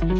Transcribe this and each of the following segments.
Good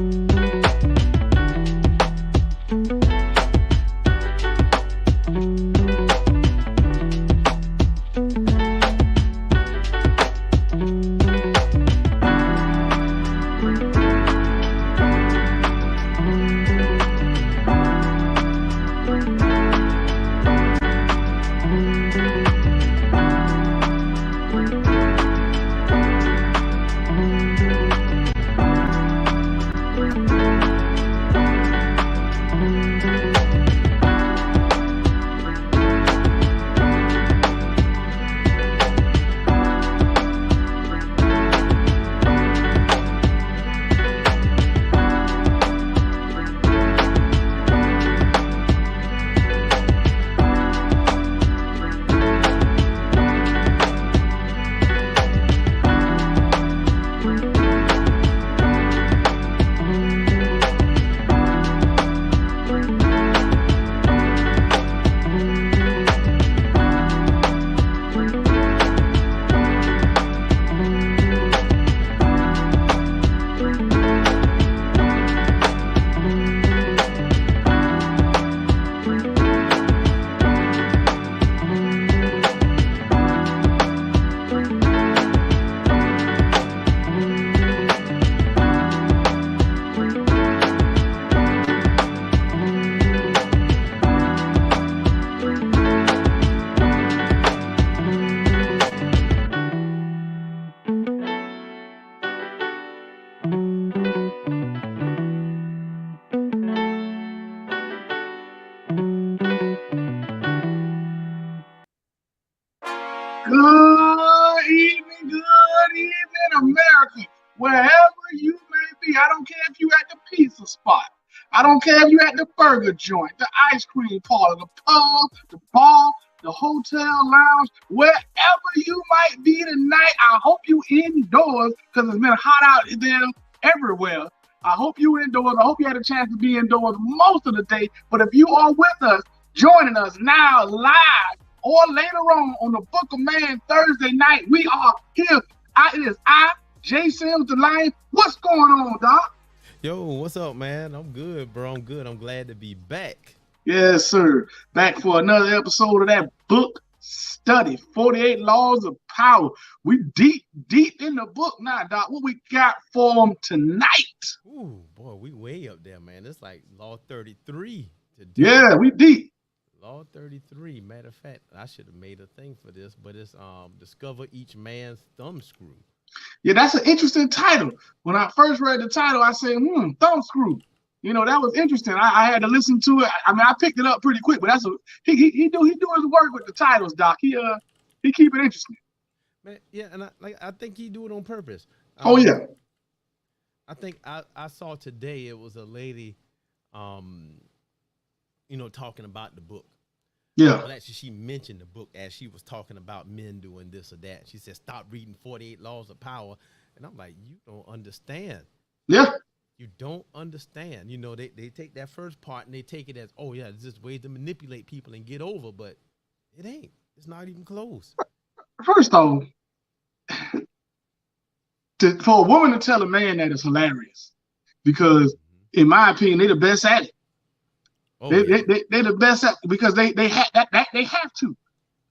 evening, America. Wherever you may be, I don't care if you're at the pizza spot. I don't care if you're at the burger joint, the ice cream parlor, the pub, the bar, the hotel lounge, wherever you might be tonight. I hope you indoors because it's been hot out there everywhere. I hope you indoors. I hope you had a chance to be indoors most of the day. But if you are with us, joining us now live or later on the Book of Man Thursday night, we are here. It is I, Jay Sims, the Lion. What's going on, Doc? Yo, what's up, man? I'm good, bro. I'm good. I'm glad to be back. Yes, sir. Back for another episode of that book study, 48 Laws of Power. We deep in the book now, Doc. What we got for them tonight? Ooh, boy, we way up there, man. It's like Law 33 today. Yeah, we deep. Law 33. Matter of fact, I should have made a thing for this, but it's discover each man's thumb screw. Yeah, that's an interesting title. When I first read the title, I said, thumb screw. You know, that was interesting. I had to listen to it. I mean, I picked it up pretty quick, but he do his work with the titles, Doc. He keep it interesting. Man, yeah, and I think he do it on purpose. Oh yeah. I think I saw today it was a lady, talking about the book. Yeah. Well, actually, she mentioned the book as she was talking about men doing this or that. She said, "Stop reading 48 Laws of Power," and I'm like, "You don't understand." Yeah. You don't understand. You know, they take that first part and they take it as, oh, yeah, it's just ways to manipulate people and get over, but it ain't. It's not even close. First off, for a woman to tell a man that is hilarious because, in my opinion, they're the best at it. Oh, they're the best at because they have to.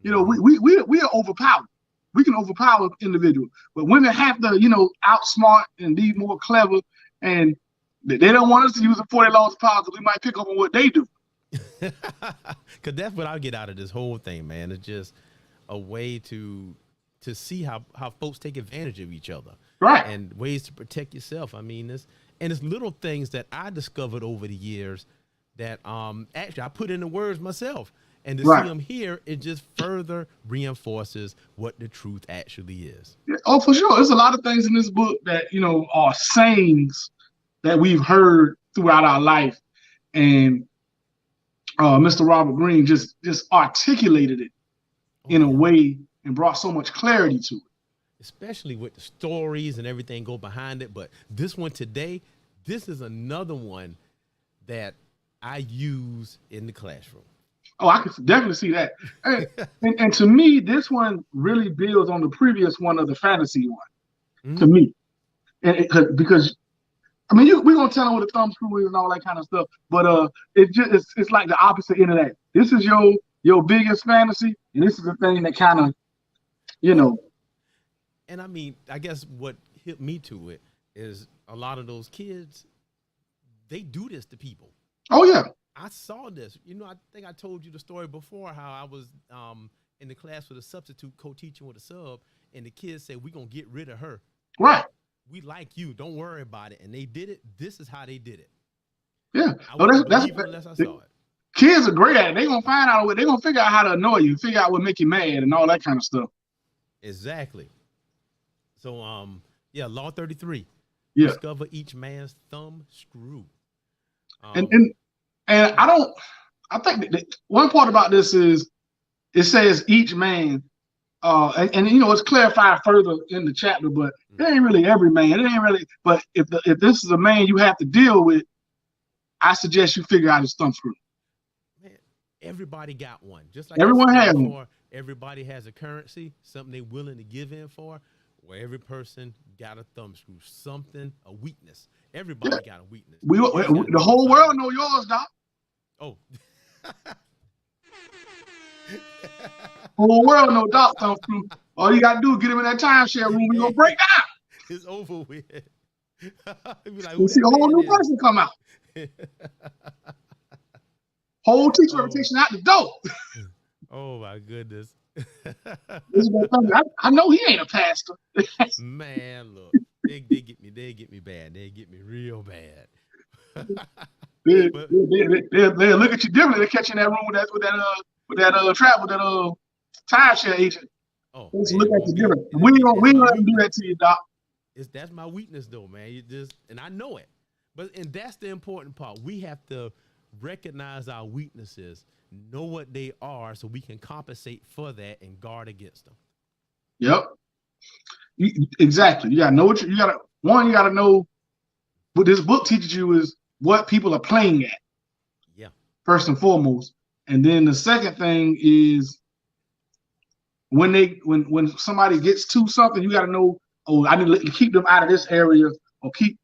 You know, we are overpowered. We can overpower individuals, but women have to, outsmart and be more clever. And they don't want us to use the 40 Laws of Power because we might pick up on what they do. Because that's what I get out of this whole thing, man. It's just a way to see how folks take advantage of each other. Right. And ways to protect yourself. I mean, it's little things that I discovered over the years that actually I put into words myself. And to see them here, it just further reinforces what the truth actually is. Yeah. Oh, for sure. There's a lot of things in this book that, are sayings that we've heard throughout our life. And Mr. Robert Greene just articulated it in a way and brought so much clarity to it. Especially with the stories and everything go behind it. But this one today, this is another one that I use in the classroom. Oh, I can definitely see that. And to me, this one really builds on the previous one of the fantasy one, to me. And because I mean, we're gonna tell them what a thumb screw is and all that kind of stuff, but it's like the opposite end of that. This is your biggest fantasy, and this is the thing that kind of, you know. And I mean, I guess what hit me to it is a lot of those kids, they do this to people. Oh yeah. I saw this. You know, I think I told you the story before how I was in the class with a substitute co-teaching with a sub, and the kids said, "We're gonna get rid of her. Right. We like you. Don't worry about it." And they did it. This is how they did it. Yeah. I wouldn't believe it unless I saw it. Kids are great at it. They're gonna find out they're gonna figure out how to annoy you, figure out what make you mad and all that kind of stuff. Exactly. So yeah, Law 33. Yeah. Discover each man's thumb screw. And I think that one part about this is it says each man, and you know, it's clarified further in the chapter, but it ain't really every man. It ain't really, but if this is a man you have to deal with, I suggest you figure out his thumb screw. Man, everybody got one. Just like everyone has one. Everybody has a currency, something they're willing to give in for. Well, every person got a thumb screw, something, a weakness. Everybody got a weakness. The whole world know yours, Doc. Oh. Whole world know Doc thumb screw. All you gotta do is get him in that timeshare room. We gonna break down. It's over with. Like, we'll see a whole new person come out. Whole teacher reputation out the door. Oh my goodness. I know he ain't a pastor. Man, look, they get me bad. They get me real bad. They look at you differently. They catch you in that room with that timeshare agent. Oh, they look at you different. We ain't gonna let them do that to you, Doc. That's my weakness, though, man. And I know it. And that's the important part. We have to recognize our weaknesses, know what they are, so we can compensate for that and guard against them. Yep. Exactly. You gotta know you gotta know what this book teaches you is what people are playing at. Yeah. First and foremost. And then the second thing is when somebody gets to something, you gotta know, oh, I need to keep them out of this area, or keep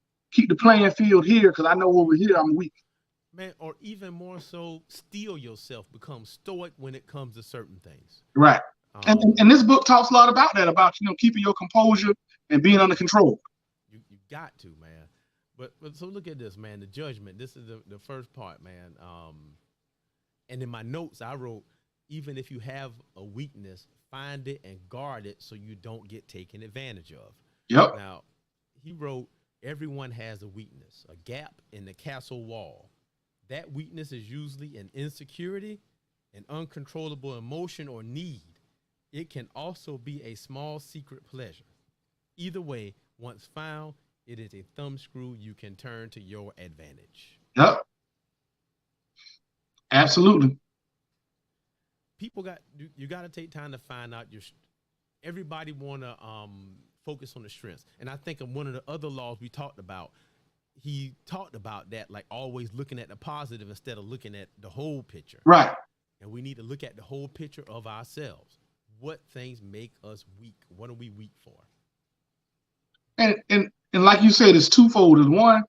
the playing field here, because I know over here I'm weak. Man, or even more so, steel yourself, become stoic when it comes to certain things. Right. And this book talks a lot about that, about, you know, keeping your composure and being under control. You got to, man. But so look at this, man. The judgment. This is the first part, man. And in my notes, I wrote, even if you have a weakness, find it and guard it so you don't get taken advantage of. Yep. Now, he wrote, everyone has a weakness, a gap in the castle wall. That weakness is usually an insecurity, an uncontrollable emotion or need. It can also be a small secret pleasure. Either way, once found, it is a thumb screw you can turn to your advantage. Yep. Absolutely. You got to take time to find out everybody want to focus on the strengths. And I think of one of the other laws we talked about, he talked about that, like always looking at the positive instead of looking at the whole picture. Right. And we need to look at the whole picture of ourselves. What things make us weak? What are we weak for? And like you said, it's twofold. It's one,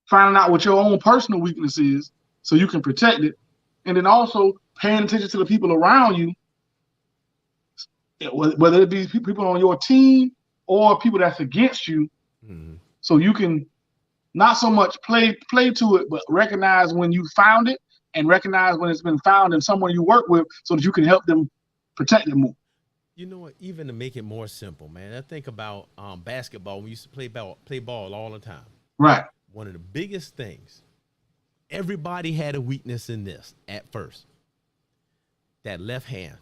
finding out what your own personal weakness is so you can protect it. And then also paying attention to the people around you, whether it be people on your team or people that's against you, so you can not so much play to it, but recognize when you found it and recognize when it's been found in someone you work with so that you can help them protect it more. You know what? Even to make it more simple, man, I think about basketball. We used to play ball all the time. Right. One of the biggest things, everybody had a weakness in this at first. That left hand.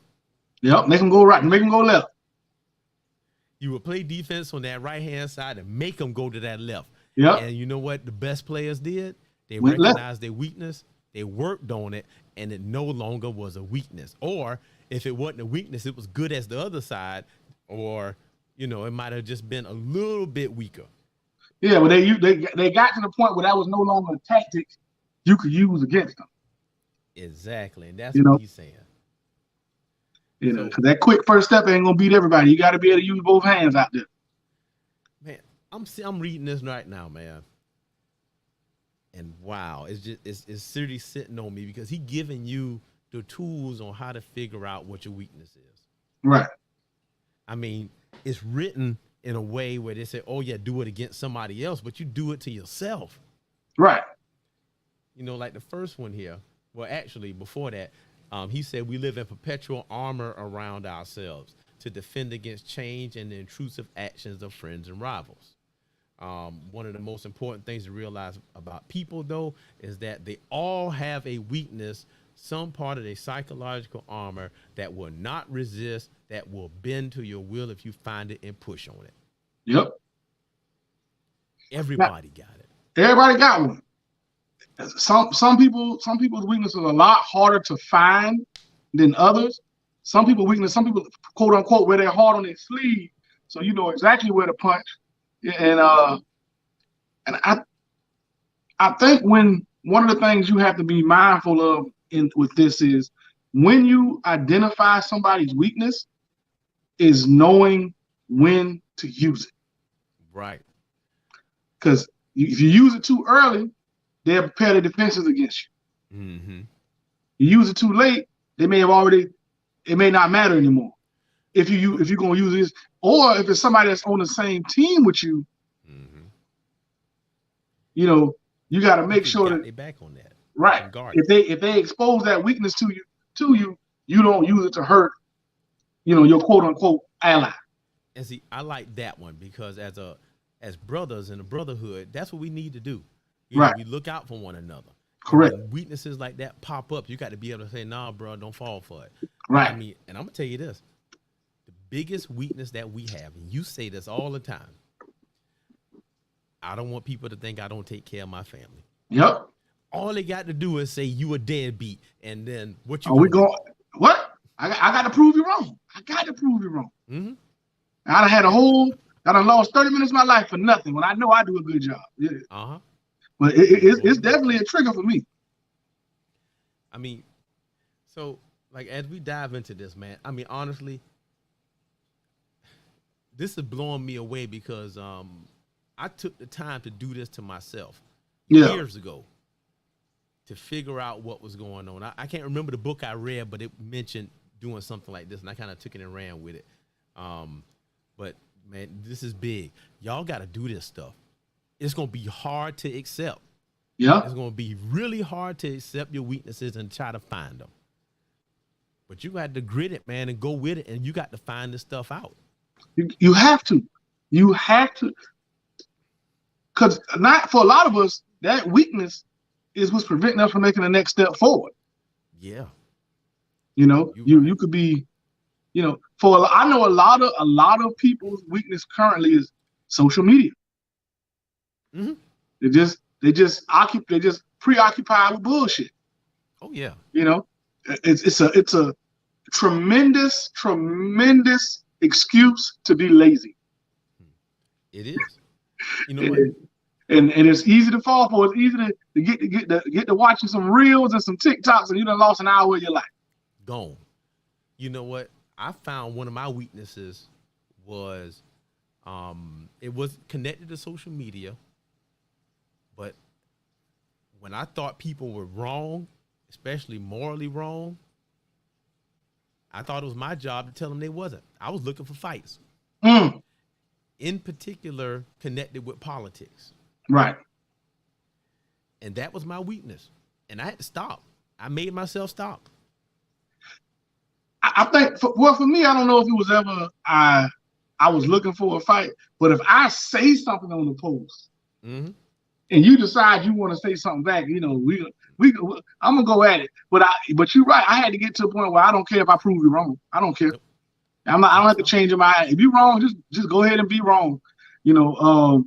Yep, make them go right, make them go left. You would play defense on that right-hand side and make them go to that left. Yep. And you know what the best players did? They recognized their weakness, they worked on it, and it no longer was a weakness. Or if it wasn't a weakness, it was good as the other side, or, you know, it might have just been a little bit weaker. Yeah, but they got to the point where that was no longer a tactic you could use against them. Exactly, and that's what he's saying. You know, because that quick first step ain't gonna beat everybody. You got to be able to use both hands out there. Man, I'm reading this right now, man. And wow, it's just it's seriously sitting on me because he giving you the tools on how to figure out what your weakness is. Right. I mean, it's written in a way where they say, "Oh yeah, do it against somebody else," but you do it to yourself. Right. You know, like the first one here. Well, actually, before that, he said we live in perpetual armor around ourselves to defend against change and the intrusive actions of friends and rivals. One of the most important things to realize about people, though, is that they all have a weakness, some part of their psychological armor that will not resist, that will bend to your will if you find it and push on it. Yep. Everybody got it. Everybody got one. Some people's weaknesses are a lot harder to find than others. Some people quote unquote wear their heart on their sleeve, so you know exactly where to punch. And I think when one of the things you have to be mindful of with this is when you identify somebody's weakness is knowing when to use it. Right. Because if you use it too early, they'll prepare their defenses against you. Mm-hmm. You use it too late, it may not matter anymore. If you're gonna use this, or if it's somebody that's on the same team with you, mm-hmm. you know, you got to make sure that they back on that. Right. If they expose that weakness to you, you don't use it to hurt, you know, your quote unquote ally. And see, I like that one because as brothers in a brotherhood, that's what we need to do. You know, we look out for one another. Correct. When weaknesses like that pop up, you got to be able to say, "Nah, bro, don't fall for it." Right. I mean, and I'm gonna tell you this: the biggest weakness that we have, and you say this all the time, I don't want people to think I don't take care of my family. Yep. All they got to do is say you a deadbeat, and then what you? Are we going? What? I got to prove you wrong. I got to prove you wrong. Mm-hmm. I done lost 30 minutes of my life for nothing when I know I do a good job. Yeah. Uh-huh. But it's definitely a trigger for me. I mean, so like as we dive into this, man, I mean, honestly, this is blowing me away because I took the time to do this to myself years ago to figure out what was going on. I can't remember the book I read, but it mentioned doing something like this, and I kind of took it and ran with it. But man, this is big. Y'all got to do this stuff. It's going to be hard to accept. Yeah. It's going to be really hard to accept your weaknesses and try to find them. But you got to grit it, man, and go with it, and you got to find this stuff out. You have to. You have to. Because not for a lot of us, that weakness is what's preventing us from making the next step forward. Yeah. You know, you could be, you know, I know a lot of people's weakness currently is social media. Mm-hmm. They just preoccupied with bullshit. Oh yeah. You know, it's a tremendous excuse to be lazy. It is. You know what? And it's easy to fall for. It's easy to get to watching some reels and some TikToks, and you done lost an hour of your life. Gone. You know what? I found one of my weaknesses was it was connected to social media, but when I thought people were wrong, especially morally wrong, I thought it was my job to tell them they wasn't. I was looking for fights. In particular, connected with politics. Right. And that was my weakness. And I had to stop. I made myself stop. I think, for me, I don't know if it was ever I was looking for a fight, but if I say something on the post, mm-hmm. and you decide you want to say something back, you know, I'm gonna go at it. But you're right. I had to get to a point where I don't care if I prove you wrong. I don't care. Yep. I don't have to change my mind. If you're wrong, just go ahead and be wrong. You know,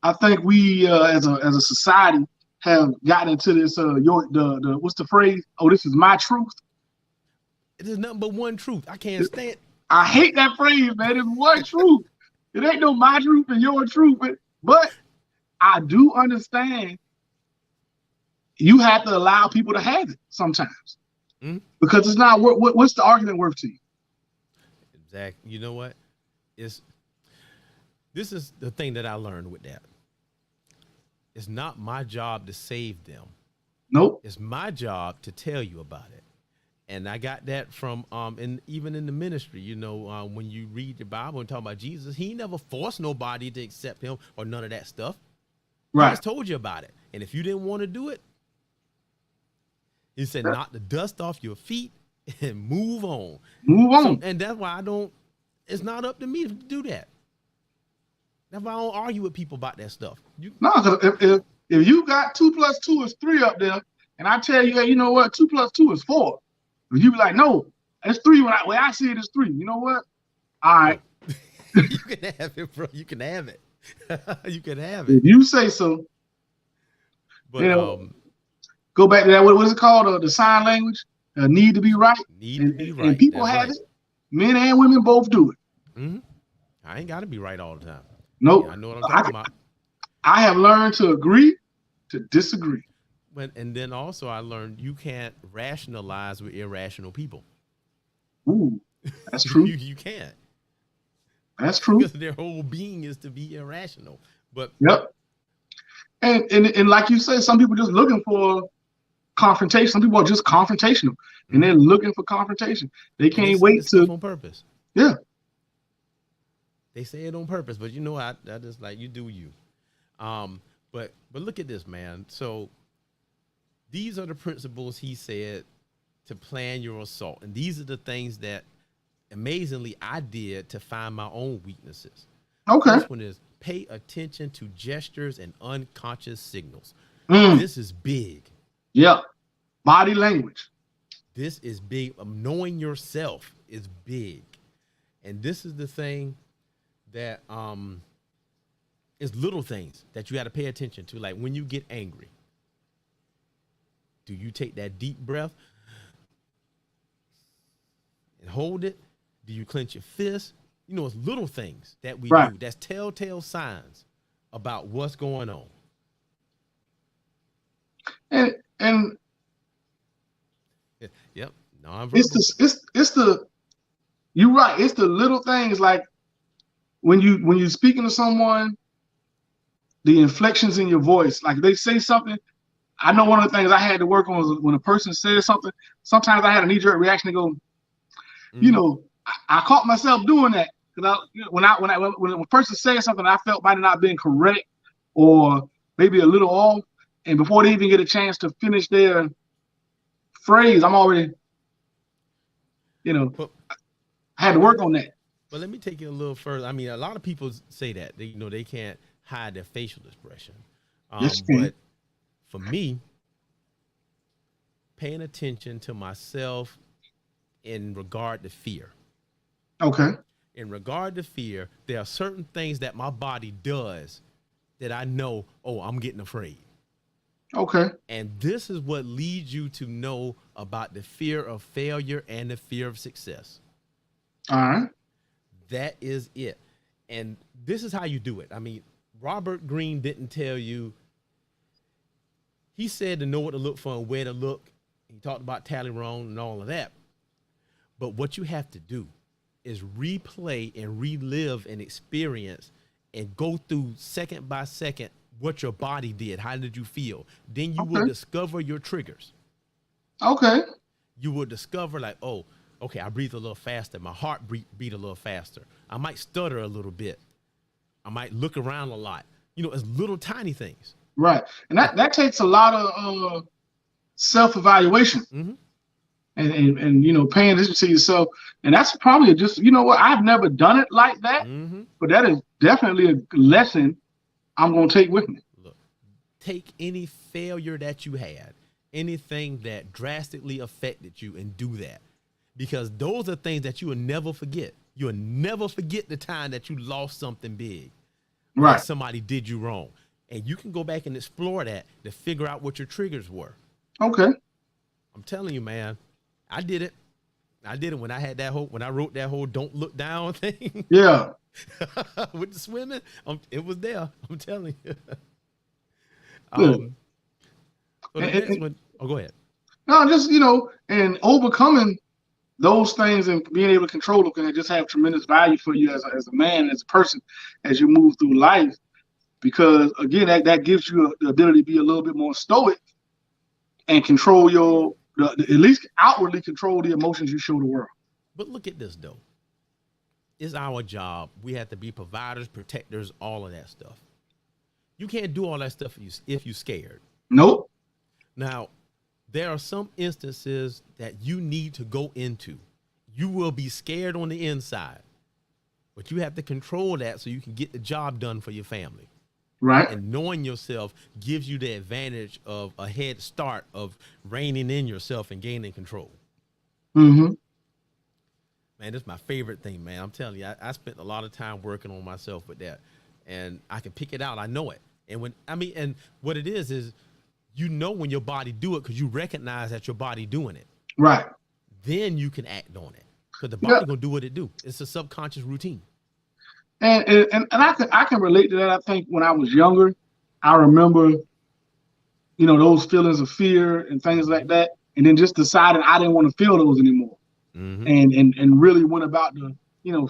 I think we as a society have gotten into this the what's the phrase? Oh, this is my truth. It is nothing but one truth. I can't stand it. I hate that phrase, man. It's one truth. It ain't no my truth and your truth, but I do understand you have to allow people to have it sometimes. Mm-hmm. Because it's not what's the argument worth to you? Exactly. You know what? This is the thing that I learned with that. It's not my job to save them. Nope. It's my job to tell you about it. And I got that from and even in the ministry, you know, when you read the Bible and talk about Jesus, he never forced nobody to accept him or none of that stuff. He Right. just told you about it. And if you didn't want to do it, he said, knock the dust off your feet and move on. Move on. So, and that's why it's not up to me to do that. That's why I don't argue with people about that stuff. No, because if you got 2 + 2 is 3 up there, and I tell you, hey, you know what, 2 + 2 is 4. You be like, no, it's 3. Way I see it is 3. You know what? All right. You can have it, bro. You can have it. You can have it. If you say so. But you know, go back to that. What is it called? The sign language. Need to be right. Need to be right. And people have it. Men and women both do it. Mm-hmm. I ain't got to be right all the time. Nope. Yeah, I know what I'm talking about. I have learned to agree to disagree. And then also I learned you can't rationalize with irrational people. Ooh, that's true. You can't. That's true. Because their whole being is to be irrational. But yep. And like you said, some people just looking for confrontation. Some people are just confrontational, and they're looking for confrontation. They can't wait to on purpose. Yeah. They say it on purpose, but you know, I just like you do you. But look at this, man. So these are the principles he said to plan your assault, and these are the things that amazingly I did to find my own weaknesses. Okay. This one is pay attention to gestures and unconscious signals. This is big. Yeah. Body language. This is big. Knowing yourself is big. And this is the thing that is little things that you got to pay attention to. Like when you get angry, do you take that deep breath and hold it? Do you clench your fist? You know, it's little things that we do. That's telltale signs about what's going on. And yep, it's the you're right. It's the little things like when you're speaking to someone, the inflections in your voice. Like they say something. I know one of the things I had to work on was when a person says something. Sometimes I had a knee-jerk reaction to go, you know, I caught myself doing that because when a person says something I felt might have not been correct or maybe a little off, and before they even get a chance to finish their phrase, I'm already, I had to work on that. But let me take it a little further. I mean, a lot of people say that they can't hide their facial expression. But for me, paying attention to myself in regard to fear. Okay. In regard to fear, there are certain things that my body does that I know, oh, I'm getting afraid. Okay. And this is what leads you to know about the fear of failure and the fear of success. All right. That is it. And this is how you do it. I mean, Robert Greene didn't tell you. He said to know what to look for and where to look. He talked about Talleyrand and all of that. But what you have to do is replay and relive an experience and go through second by second what your body did. How did you feel? Then you will discover your triggers. Okay. You will discover like, oh, okay, I breathe a little faster. My heart beat a little faster. I might stutter a little bit. I might look around a lot. It's little tiny things. Right. And that takes a lot of self-evaluation. Mm-hmm. And paying attention to yourself. And that's probably just, I've never done it like that, but that is definitely a lesson I'm going to take with me. Look, take any failure that you had, anything that drastically affected you, and do that. Because those are things that you will never forget. You'll never forget the time that you lost something big. Right. Like somebody did you wrong. And you can go back and explore that to figure out what your triggers were. Okay. I'm telling you, man. I did it. When I had when I wrote that whole don't look down thing. Yeah. With the swimming, it was there. I'm telling you. So the next one, go ahead. No, just, and overcoming those things and being able to control them can just have tremendous value for you as a man, as a person, as you move through life. because again, that gives you the ability to be a little bit more stoic and control at least outwardly control the emotions you show the world. But look at this though. It's our job. We have to be providers, protectors, all of that stuff. You can't do all that stuff if you're scared. Nope. Now, there are some instances that you need to go into. You will be scared on the inside, but you have to control that so you can get the job done for your family. Right. And knowing yourself gives you the advantage of a head start of reining in yourself and gaining control. Mm-hmm. Man, that's my favorite thing, man. I'm telling you, I spent a lot of time working on myself with that, and I can pick it out. I know it. And and what it is you know when your body do it because you recognize that your body doing it. Right. Then you can act on it because the body gonna do what it do. It's a subconscious routine. And I can relate to that. I think when I was younger, I remember, those feelings of fear and things like that, and then just deciding I didn't want to feel those anymore, and really went about the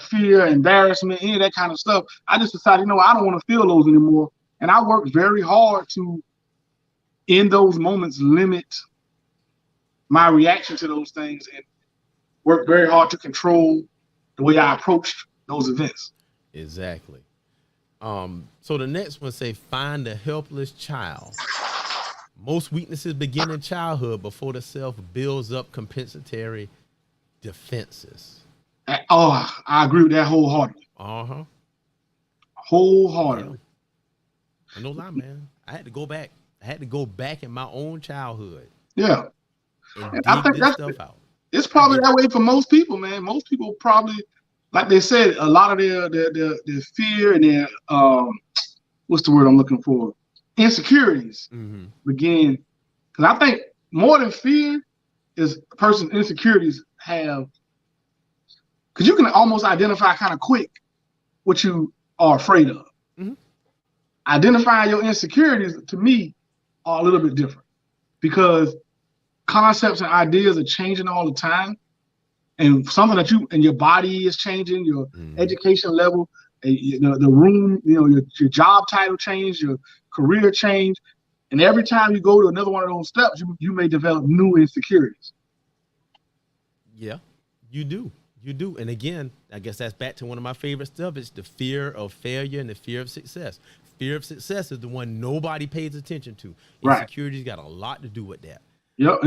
fear, embarrassment, any of that kind of stuff. I just decided, I don't want to feel those anymore, and I worked very hard to, in those moments, limit my reaction to those things and work very hard to control the way I approached those events. Exactly. So the next one say, find a helpless child. Most weaknesses begin in childhood before the self builds up compensatory defenses. Oh, I agree with that wholeheartedly. Wholeheartedly. Yeah. No lie, man. I had to go back. I had to go back in my own childhood. Yeah. And I think that's stuff out. It's probably that way for most people, man. Most people probably, like they said, a lot of their fear and their what's the word I'm looking for? Insecurities begin, because I think more than fear is a person's insecurities have, because you can almost identify kind of quick what you are afraid of. Identifying your insecurities, to me, are a little bit different, because concepts and ideas are changing all the time, and something that your body is changing, your education level, the room, your job title change, your career change, and every time you go to another one of those steps, you may develop new insecurities. Yeah, you do. And again, I guess that's back to one of my favorite stuff. It's the fear of failure and the fear of success. Fear of success is the one nobody pays attention to. Insecurities got a lot to do with that. Yep,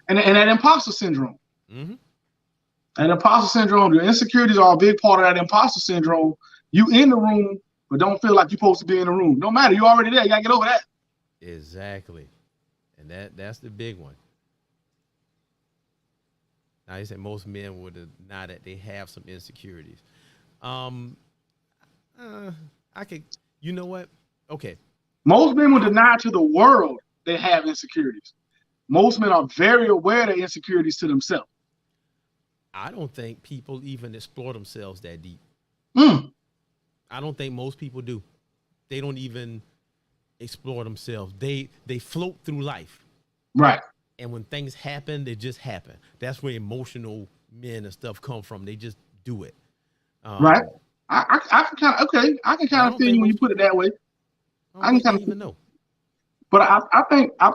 and that imposter syndrome. And imposter syndrome, your insecurities are a big part of that imposter syndrome. You in the room, but don't feel like you're supposed to be in the room. No matter, you already there. You gotta get over that. Exactly, and that's the big one. Now, you said most men would deny that they have some insecurities. I could, you know what? Okay. Most men would deny to the world they have insecurities. Most men are very aware of their insecurities to themselves. I don't think people even explore themselves that deep. I don't think most people do. They don't even explore themselves. They float through life. Right. And when things happen, they just happen. That's where emotional men and stuff come from. They just do it. Right. I can kind of, okay. I can kind of feel you when you put it that way. I can kind of even know. But I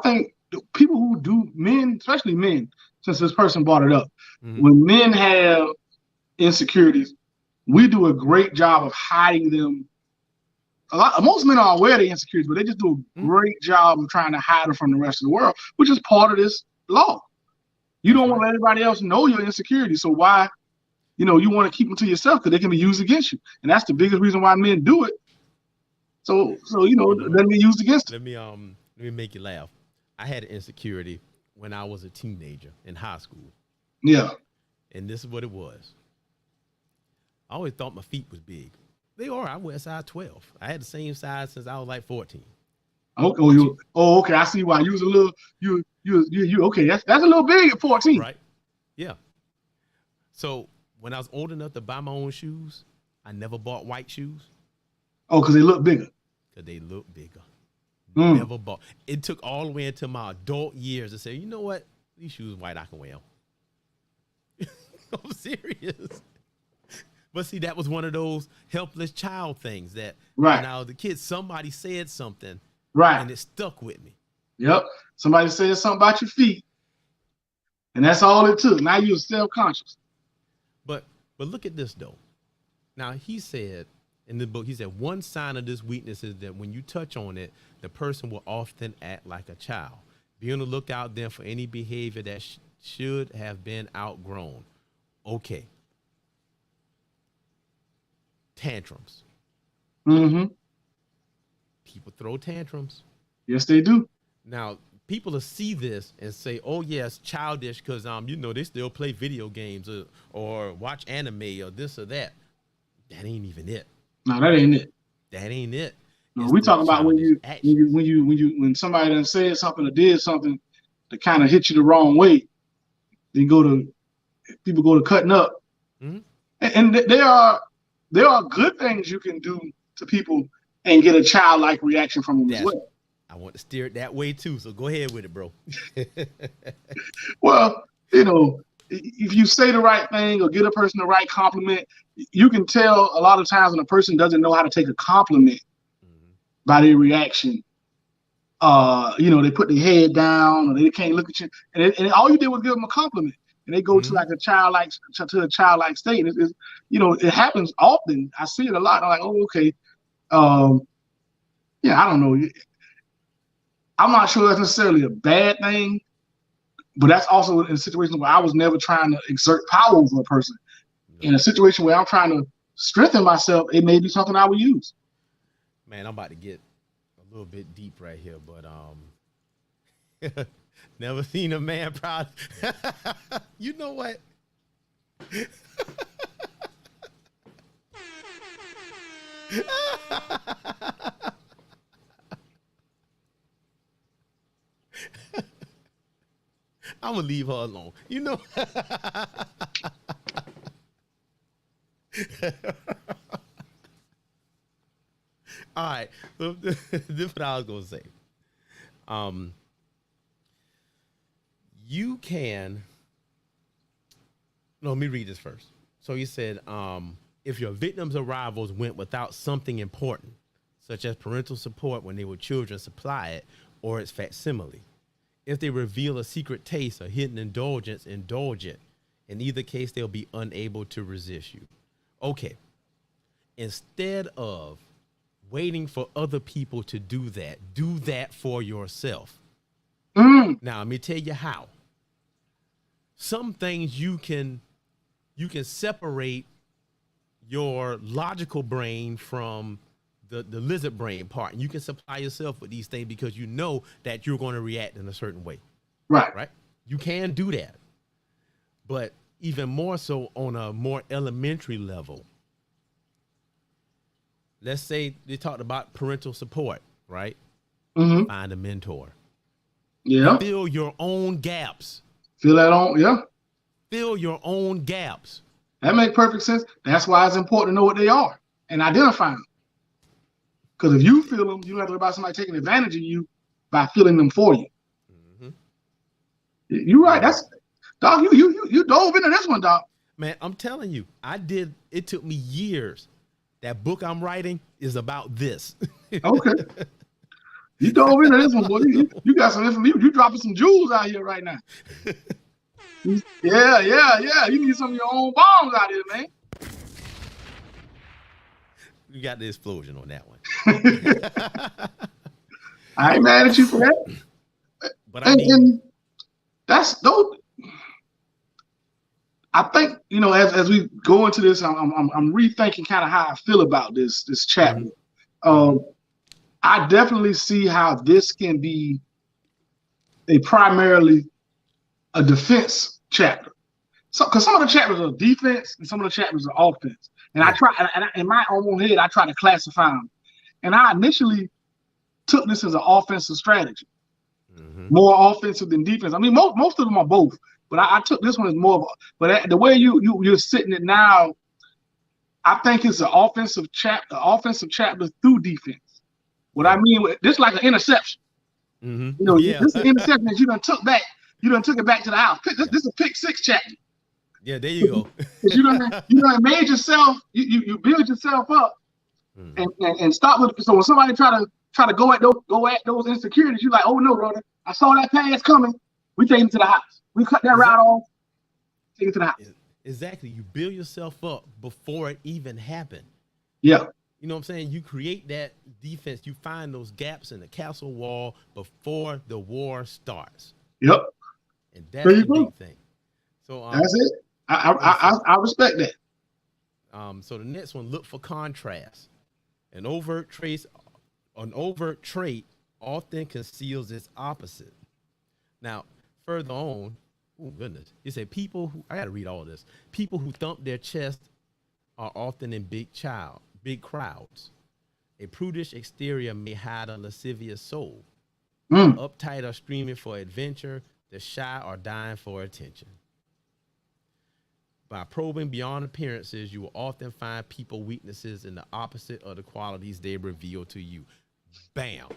think people who do, men, especially men, since this person brought it up, when men have insecurities, we do a great job of hiding them. Most men are aware of the insecurities, but they just do a great job of trying to hide them from the rest of the world, which is part of this law. You don't want to let everybody else know your insecurities, so why, you want to keep them to yourself, because they can be used against you, and that's the biggest reason why men do it. So let me used against them. Let me make you laugh. I had an insecurity when I was a teenager in high school. Yeah. And this is what it was. I always thought my feet was big. They are. I wear a size 12. I had the same size since I was like 14. Okay. I see why you was a little. You okay? That's a little big at 14. Right. Yeah. So when I was old enough to buy my own shoes, I never bought white shoes. Oh, because they look bigger. Because they look bigger. Never bought. It took all the way into my adult years to say, you know what? These shoes white, I can wear them. I'm serious. But see, that was one of those helpless child things that Right. now the kids, somebody said something, Right. and it stuck with me. Yep. Somebody said something about your feet, and that's all it took. Now you're self-conscious. But look at this though. Now he said in the book, he said one sign of this weakness is that when you touch on it, the person will often act like a child. Be on the lookout then for any behavior that should have been outgrown. Okay. Tantrums. Mm-hmm. People throw tantrums. Yes, they do. Now, people will see this and say, "Oh, yes, childish," because they still play video games or watch anime or this or that. That ain't even it. No, that ain't it. That ain't it. No, we talking about when somebody done said something or did something to kind of hit you the wrong way. People go to cutting up, mm-hmm. and there are good things you can do to people and get a childlike reaction from them as well. I want to steer it that way too, so go ahead with it, bro. Well, if you say the right thing or get a person the right compliment, you can tell a lot of times when a person doesn't know how to take a compliment by their reaction. They put their head down or they can't look at you, and all you did was give them a compliment, and they go to like a childlike state. It happens often. I see it a lot. I'm like, oh, okay. I don't know. I'm not sure that's necessarily a bad thing, but that's also in a situation where I was never trying to exert power over a person. No. In a situation where I'm trying to strengthen myself, it may be something I would use. Man, I'm about to get a little bit deep right here, but never seen a man proud. You know what? I'm gonna leave her alone. All right. This is what I was gonna say. You can. No, let me read this first. So you said, if your victim's arrivals went without something important, such as parental support when they were children, supply it, or its facsimile. If they reveal a secret taste or hidden indulgence, indulge it. In either case, they'll be unable to resist you. Okay. Instead of waiting for other people to do that for yourself. Now, let me tell you how. Some things you can separate your logical brain from the lizard brain part, and you can supply yourself with these things because you know that you're going to react in a certain way. Right. You can do that. But even more so on a more elementary level, let's say they talked about parental support, right? Mm-hmm. Find a mentor. Yeah. Fill your own gaps. Fill your own gaps. That makes perfect sense. That's why it's important to know what they are and identify them. Because if you feel them, you don't have to worry about somebody taking advantage of you by filling them for you. Mm-hmm. You're right. That's dog. You dove into this one, dog. Man, I'm telling you, I did. It took me years. That book I'm writing is about this. Okay. You dove into this one, boy. You got some information. You dropping some jewels out here right now. Yeah. You need some of your own bombs out here, man. You got the explosion on that one. I ain't mad at you for that. But and that's those. I think as we go into this, I'm rethinking kind of how I feel about this chapter. Mm-hmm. I definitely see how this can be primarily a defense chapter. So, because some of the chapters are defense and some of the chapters are offense. And I try, and in my own head, I try to classify them. And I initially took this as an offensive strategy, more offensive than defense. I mean, most of them are both, but I took this one as more of. But the way you're sitting it now, I think it's an offensive chapter through defense. What I mean, this like an interception. Mm-hmm. This is an interception that you done took back. You done took it back to the house. This is a pick six chapter. Yeah, there you go. Because you done made yourself, you build yourself up and stop with. So when somebody try to go at those insecurities, you're like, oh no, brother, I saw that pass coming. We take it to the house. We cut that route off. Take it to the house. Exactly. You build yourself up before it even happened. Yeah. You know what I'm saying? You create that defense. You find those gaps in the castle wall before the war starts. Yep. And that's the big thing. So that's it. I respect that. So the next one, look for contrast. An overt trait often conceals its opposite. Now, further on, oh goodness, you say I gotta read all this. People who thump their chest are often in big crowds. A prudish exterior may hide a lascivious soul. Uptight or screaming for adventure, the shy are dying for attention. By probing beyond appearances, you will often find people weaknesses in the opposite of the qualities they reveal to you. Bam.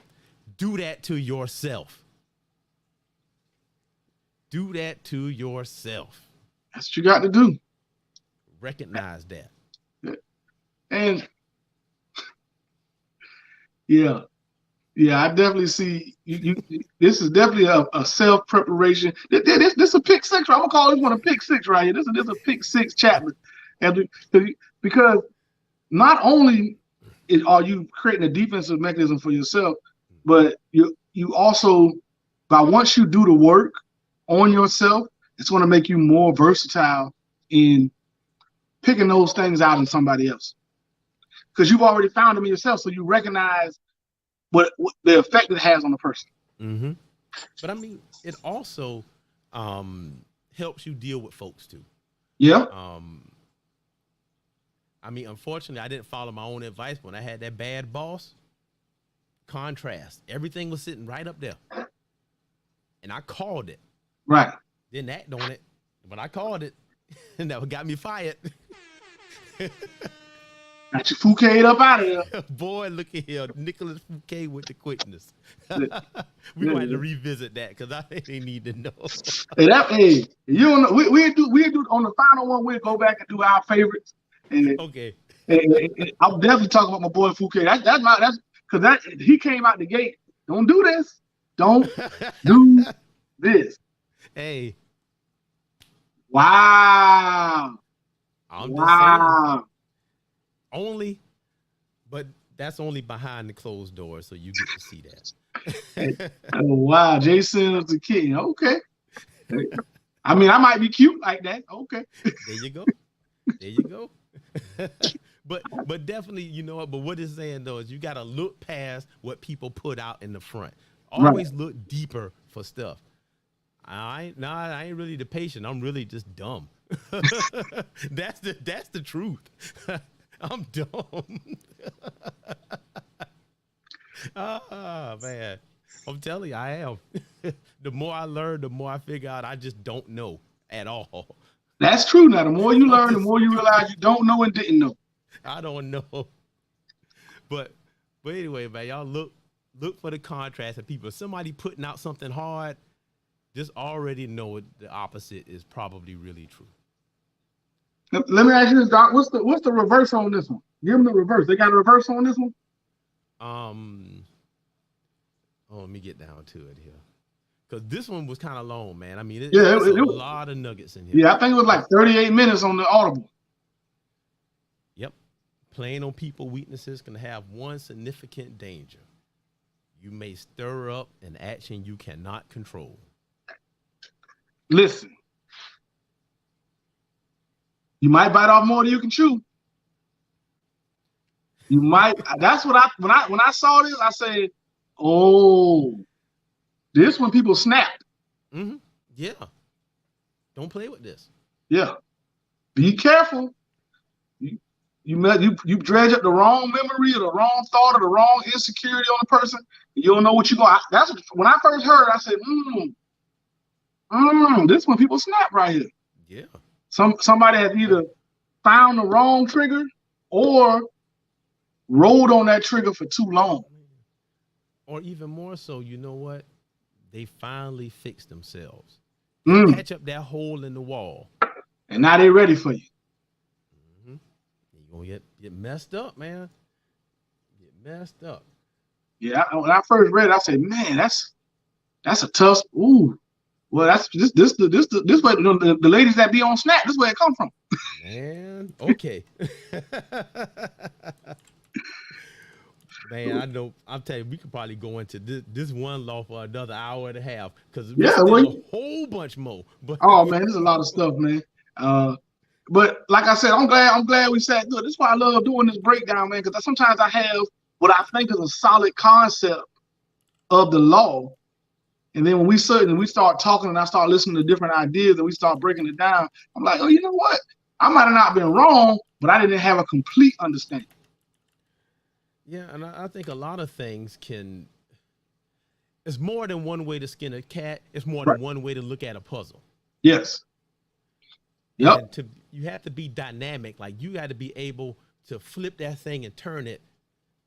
Do that to yourself. Do that to yourself. That's what you got to do. Recognize that. And yeah, I definitely see you. This is definitely a self preparation. This a pick six. I'm gonna call this one a pick six right here. This is a pick six chapter, and because not only are you creating a defensive mechanism for yourself, but you also, once you do the work on yourself, it's going to make you more versatile in picking those things out in somebody else, because you've already found them in yourself, so you recognize what the effect it has on the person. Mm-hmm. But I mean, it also helps you deal with folks too. Yeah. I mean, unfortunately, I didn't follow my own advice when I had that bad boss. Contrast. Everything was sitting right up there. And I called it. Right. Didn't act on it, but I called it. And that got me fired. Got you Fouquet up out of there. Boy, look at here. Nicholas Fouquet with the quickness. We might have to revisit that because I didn't need to know. Hey, you don't know. We do on the final one, we'll go back and do our favorites. And, okay. And I'm definitely talking about my boy Fouquet. That's because he came out the gate. Don't do this. Don't do this. Hey. Wow. I'm just saying. Only, but that's only behind the closed doors, so you get to see that. Oh, wow. Jason was the king. Okay. I mean, I might be cute like that. Okay. There you go. There you go. But definitely, you know what? But what it's saying though is you got to look past what people put out in the front. Always look deeper for stuff. I ain't really the patient. I'm really just dumb. That's the truth. I'm dumb. Oh man, I'm telling you, I am. The more I learn, the more I figure out I just don't know at all. That's true. Now, the more you learn, the more you realize you don't know and didn't know. I don't know. But anyway, man, y'all look for the contrast of people. If somebody putting out something hard, just already know the opposite is probably really true. Let me ask you this, Doc. What's the reverse on this one? Give them the reverse. They got a reverse on this one? Let me get down to it here. Because this one was kind of long, man. I mean, there's a lot of nuggets in here. Yeah, I think it was like 38 minutes on the Audible. Yep. Playing on people weaknesses can have one significant danger. You may stir up an action you cannot control. Listen. You might bite off more than you can chew. You might. That's what when I saw this, I said, "Oh, this when people snapped." Mm-hmm. Yeah. Don't play with this. Yeah. Be careful. You dredge up the wrong memory or the wrong thought or the wrong insecurity on the person. You don't know what you're going. That's when I first heard. I said, this when people snap right here. Yeah. Somebody has either found the wrong trigger or rolled on that trigger for too long. Or even more so, you know what? They finally fixed themselves. Patch up that hole in the wall. and now they're ready for you. Mm-hmm. You're gonna get messed up, man. Get messed up. Yeah, when I first read it, I said, man, that's a tough. Ooh, well, that's this way the ladies that be on Snap. This way it come from. Man, okay. Man, I know. I'm telling you, we could probably go into this one law for another hour and a half because we still a whole bunch more. But oh man, there's a lot of stuff, man. But like I said, I'm glad we sat through it. This is why I love doing this breakdown, man, because sometimes I have what I think is a solid concept of the law. And then when we start talking and I start listening to different ideas and we start breaking it down, I'm like, oh, you know what? I might have not been wrong, but I didn't have a complete understanding. Yeah, and I think a lot of things can. It's more than one way to skin a cat. It's more than one way to look at a puzzle. Yes. Yep. And you have to be dynamic. Like you got to be able to flip that thing and turn it,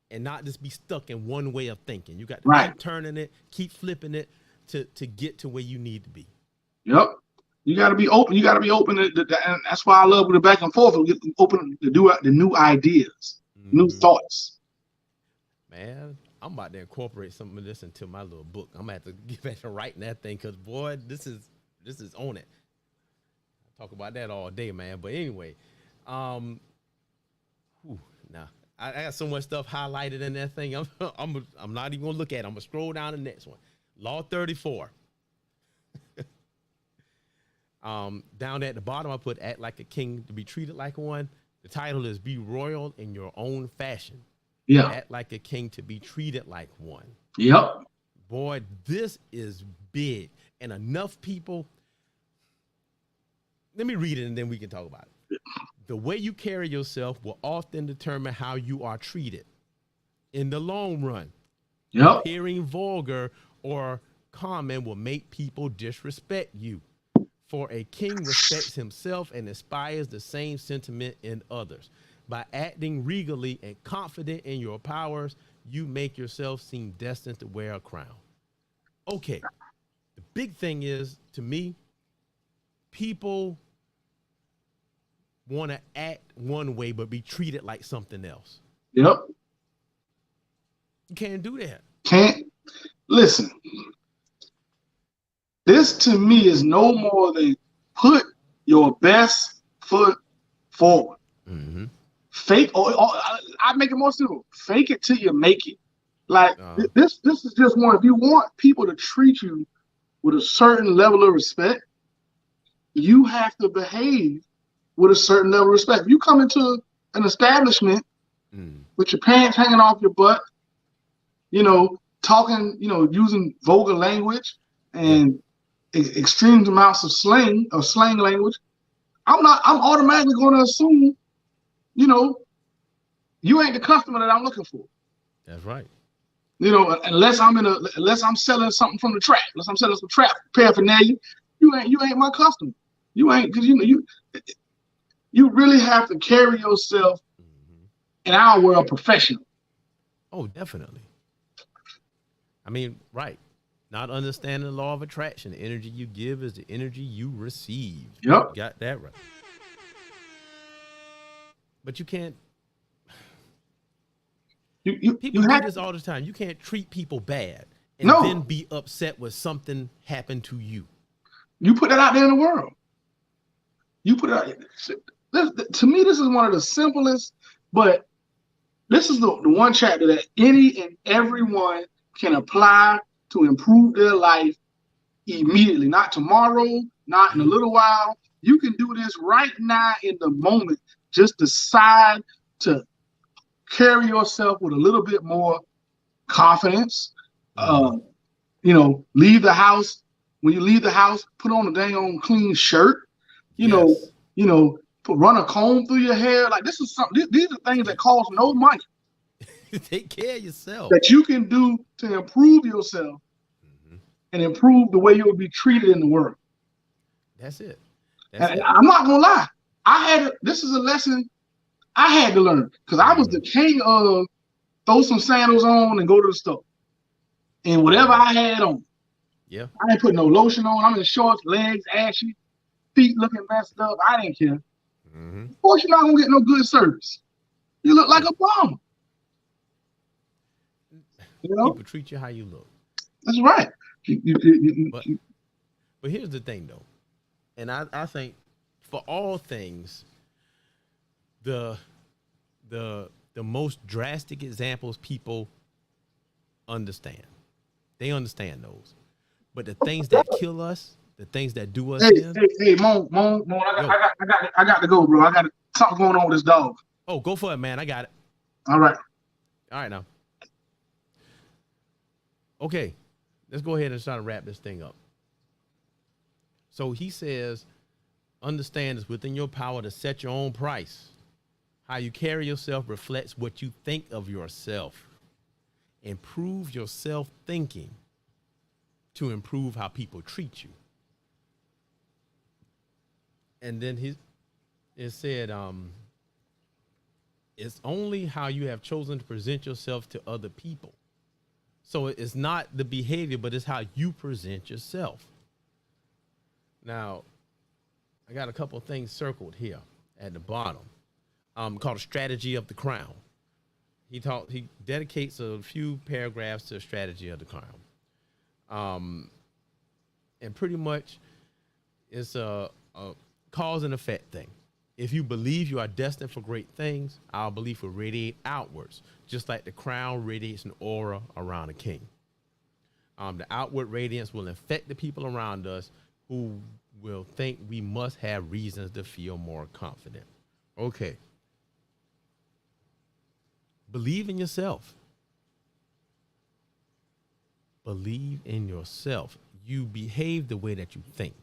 and not just be stuck in one way of thinking. You got to keep turning it, keep flipping it to get to where you need to be. Yep. You got to be open. You got to be open. And that's why I love the back and forth. We get open to do the new ideas, new thoughts. Man, I'm about to incorporate some of this into my little book. I'm gonna have to get back to writing that thing because boy, this is on it. I talk about that all day, man. But anyway, now I got so much stuff highlighted in that thing. I'm not even gonna look at it. I'm gonna scroll down to the next one. Law 34. Down at the bottom, I put act like a king to be treated like one. The title is Be Royal in Your Own Fashion. Yeah. Act like a king to be treated like one. Yep. Boy, this is big. And enough people. Let me read it and then we can talk about it. The way you carry yourself will often determine how you are treated in the long run. Yep. Appearing vulgar or common will make people disrespect you. For a king respects himself and inspires the same sentiment in others. By acting regally and confident in your powers, you make yourself seem destined to wear a crown. Okay. The big thing is, to me, people want to act one way but be treated like something else. Yep. You can't do that. Can't. Listen. This to me is no more than put your best foot forward. Mm-hmm. Fake, or I make it more simple. Fake it till you make it. Like this is just one. If you want people to treat you with a certain level of respect, you have to behave with a certain level of respect. If you come into an establishment with your pants hanging off your butt, talking, using vulgar language and extreme amounts of slang language, I'm automatically going to assume, you ain't the customer that I'm looking for. That's right. Unless I'm selling something from the trap, unless I'm selling some trap paraphernalia, you ain't my customer. You ain't, because you really have to carry yourself in our world professional. Oh, definitely. I mean, right. Not understanding the law of attraction. The energy you give is the energy you receive. Yep. You got that right. But you can't. People do this all the time. You can't treat people bad and then be upset when something happened to you. You put that out there in the world. You put it out. To me, this is one of the simplest, but this is the one chapter that any and everyone can apply to improve their life immediately. Not tomorrow, not in a little while. You can do this right now in the moment. Just decide to carry yourself with a little bit more confidence. Leave the house. When you leave the house, put on a dang on clean shirt. Run a comb through your hair. Like this is something. These are things that cost no money. Take care of yourself. That you can do to improve yourself and improve the way you will be treated in the world. That's it. I'm not gonna lie. This is a lesson I had to learn because I was the king of throw some sandals on and go to the store. And whatever I had on. Yeah. I ain't put no lotion on. I'm in shorts, legs, ashy. feet looking messed up. I didn't care. Mm-hmm. Of course, you're not gonna get no good service. You look like a bum. You know, People treat you how you look. that's right. But here's the thing though, and I think for all things, the the most drastic examples people understand. They understand those. But the things that kill us, the things that do us in, hey, Moan, yo, I got to go, bro. I got something going on with this dog. oh, go for it, man. I got it. All right. All right now. Okay, let's go ahead and try to wrap this thing up. So he says, understand it's within your power to set your own price. How you carry yourself reflects what you think of yourself. Improve your self-thinking to improve how people treat you. And then it said, it's only how you have chosen to present yourself to other people. So it's not the behavior, but it's how you present yourself. Now, I got a couple of things circled here at the bottom, called a strategy of the crown. He dedicates a few paragraphs to a strategy of the crown. And pretty much it's a cause and effect thing. If you believe you are destined for great things, our belief will radiate outwards, just like the crown radiates an aura around a king. The outward radiance will infect the people around us who will think we must have reasons to feel more confident. Okay. Believe in yourself. Believe in yourself. You behave the way that you think.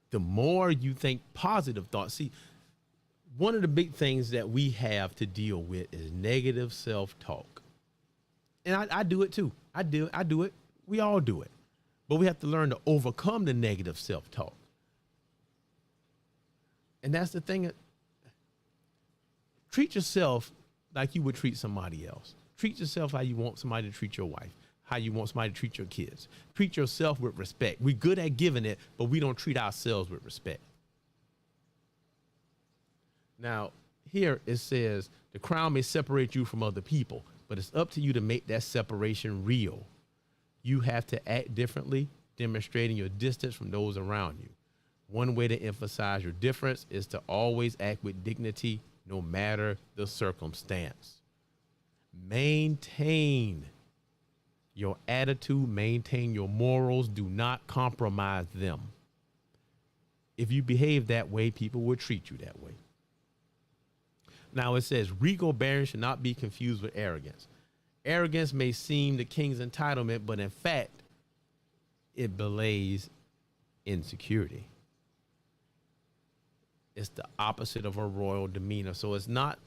The more you think positive thoughts. See, one of the big things that we have to deal with is negative self-talk. And I do it too. I do it. We all do it. But we have to learn to overcome the negative self-talk. And that's the thing. Treat yourself like you would treat somebody else. Treat yourself how you want somebody to treat your wife, how you want somebody to treat your kids. Treat yourself with respect. We're good at giving it, but we don't treat ourselves with respect. Now, here it says, the crown may separate you from other people, but it's up to you to make that separation real. You have to act differently, demonstrating your distance from those around you. One way to emphasize your difference is to always act with dignity, no matter the circumstance. Maintain your attitude, maintain your morals, do not compromise them. If you behave that way, people will treat you that way. Now it says, regal bearing should not be confused with arrogance. Arrogance may seem the king's entitlement, but in fact, it belays insecurity. It's the opposite of a royal demeanor. So it's not,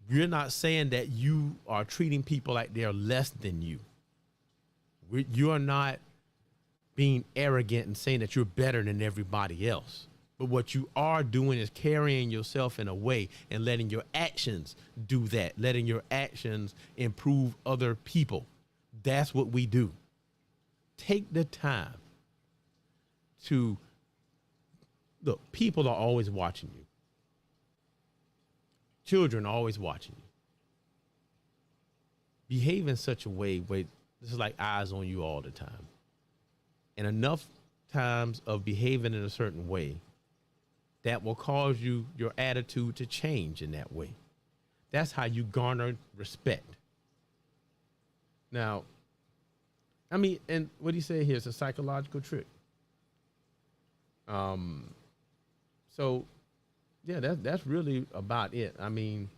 you're not saying that you are treating people like they're less than you. You are not being arrogant and saying that you're better than everybody else. But what you are doing is carrying yourself in a way and letting your actions do that, letting your actions improve other people. That's what we do. Take the time to look, people are always watching you. Children are always watching you. Behave in such a way where this is like eyes on you all the time. And enough times of behaving in a certain way that will cause your attitude to change in that way. That's how you garner respect. Now, I mean, and what he said here is a psychological trick. So yeah, that's really about it. I mean,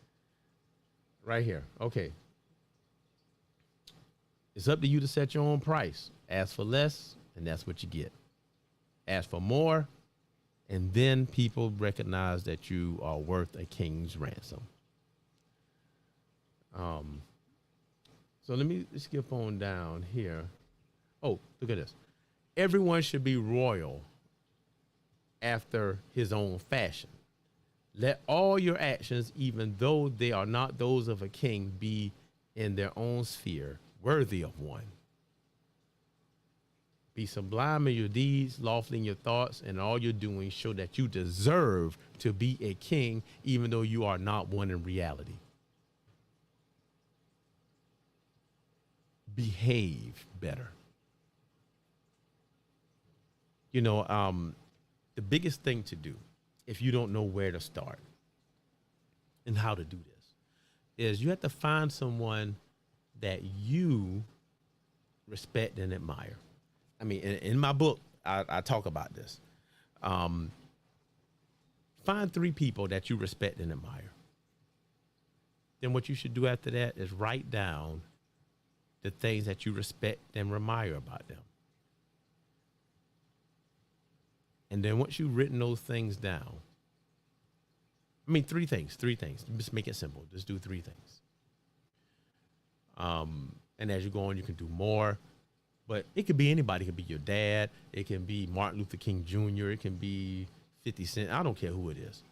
right here. Okay. It's up to you to set your own price. Ask for less, and that's what you get. Ask for more, and then people recognize that you are worth a king's ransom. So let me skip on down here. Oh, look at this. Everyone should be royal after his own fashion. Let all your actions, even though they are not those of a king, be in their own sphere, worthy of one. Be sublime in your deeds, lawful in your thoughts, and all you're doing show that you deserve to be a king, even though you are not one in reality. Behave better. You know, the biggest thing to do, if you don't know where to start and how to do this, is you have to find someone that you respect and admire. I mean, in my book, I talk about this. Find 3 people that you respect and admire. Then what you should do after that is write down the things that you respect and admire about them. And then once you've written those things down, I mean, 3 things. Just make it simple. Just do 3 things. And as you go on, you can do more. But it could be anybody. It could be your dad. It can be Martin Luther King Jr. It can be 50 Cent. I don't care who it is.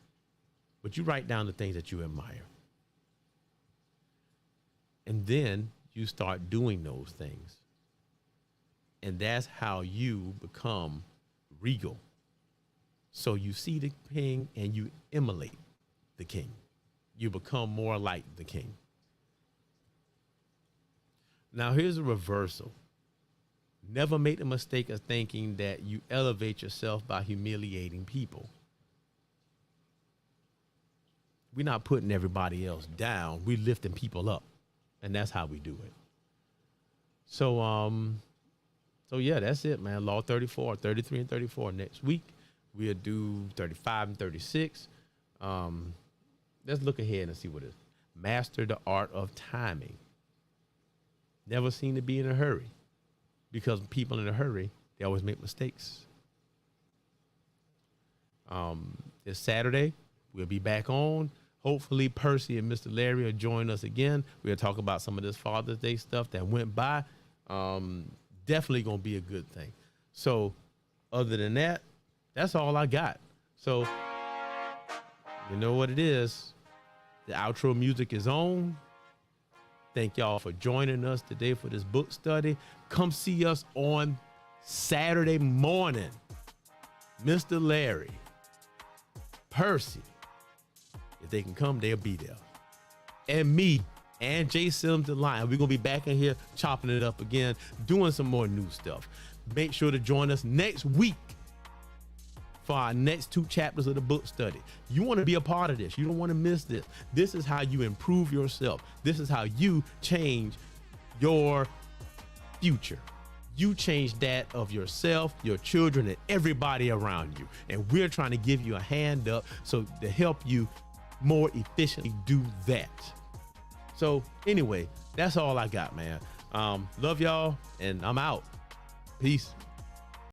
But you write down the things that you admire. And then you start doing those things. And that's how you become regal. So you see the king and you emulate the king. You become more like the king. Now here's a reversal. Never make the mistake of thinking that you elevate yourself by humiliating people. We're not putting everybody else down. We're lifting people up. And that's how we do it. So yeah, that's it, man. Law 34, 33 and 34 next week. We'll do 35 and 36. Let's look ahead and see what it is. Master the art of timing. Never seem to be in a hurry, because people in a hurry, they always make mistakes. It's Saturday. We'll be back on. Hopefully Percy and Mr. Larry will join us again. We'll talk about some of this Father's Day stuff that went by. Definitely going to be a good thing. So other than that, that's all I got. So you know what it is. The outro music is on. Thank y'all for joining us today for this book study. Come see us on Saturday morning. Mr. Larry, Percy, if they can come, they'll be there. And me and Jay Sims the Lion. We're going to be back in here chopping it up again, doing some more new stuff. Make sure to join us next week for our next 2 chapters of the book study. You want to be a part of this. You don't want to miss this. This is how you improve yourself. This is how you change your future. You change that of yourself, your children, and everybody around you. And we're trying to give you a hand up so to help you more efficiently do that. So anyway, that's all I got, man. Love y'all, and I'm out. Peace.